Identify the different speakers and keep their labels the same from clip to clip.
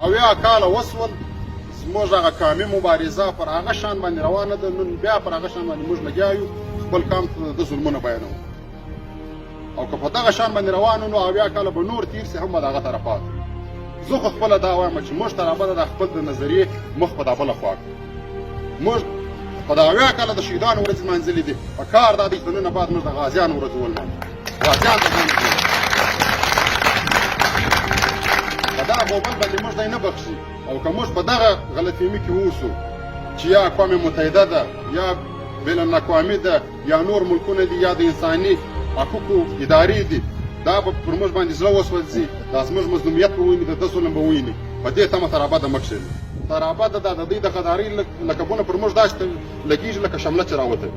Speaker 1: اویا کاله وسول زموږ هغه قامي مبارزه پر هغه شان باندې روانه ده، نن بیا پر هغه شان باندې موږ لګیا یو خپل قام ته د ظلمونه بیانوو. او که په دغه شان باندې روان نو اویا کاله به نور تیر سي هم به د هغه طرفه پاتې. زه خو خپله دا وایم چې موږ ترابه د خپل د نظریې مخ په دا بله خوا کړو. موږ په د اویا کاله د شهیدانو ورځې لمانځلې دي، په کار دا دی چې نن بعد موږ د غازیانو ورځې ولمانځو. غازیان ته په دغه موبایل باندې موږ دی نه بخښي. او که موږ په دغه غلطفهمي کې اوسو چې یا اقوام متحده ده یا بین الاقوامي ده یا نور ملکونه دي یا د انساني حقوقو ادارې دي، دا به پر موږ باندې زړه وسوځي، دا زموږ مظلومیت به وویني، د ده ظلم به وویني. په دې تمه ترابه مه کښېنئ. ترابه د دوی د غدارۍ لقبونه پر موږ داسې لګېږي لکه شمله چې راوتې.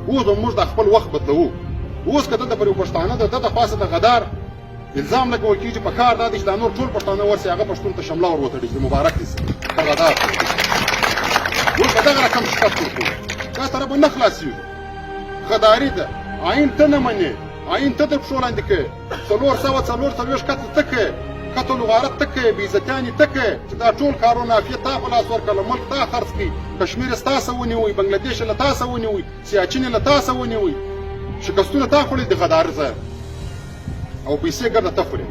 Speaker 1: اوس به موږ دا خپل وخت بدلوو. اوس که دلته پر یو پښتانه د ده د پاسه د غدار الزام لګول کېږي، په کار دا دی چې دا نور ټول پښتانه ورسي هغه پښتون ته شمله ور وتړي چې مبارک دي په غدار. اوس به دغه رقم شکست ورکوو. دا سره به نه خلاصېږو. غداري ده، آیین ته نه منې، آیین ته در پښو لاندې کوې، 440 کتل ته کوې، قتل و غارت ته کوې، بېعزتیانې ته کوې چې دا ټول کارونه عافیت تا په لاس ورکړله، ملک تا خرڅ کړي، کشمیر یې ستاسې ونیوی، بنګلادیش یې له تاسې ونیوی، سیاچین یې له تاسې ونیوی، شکستونه تا خوړي د غدار ځای او پیسې ګرده ته خورې.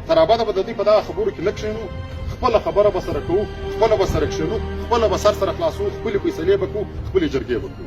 Speaker 1: ترابه به د دوی په دغه خبرو کې نه کښېنو، خپله خبره به سره کوو، خپله به سره کښېنو، خپله به سر سره خلاصوو، خپلې فیصلې به کوو، خپلې جرګې به کوو.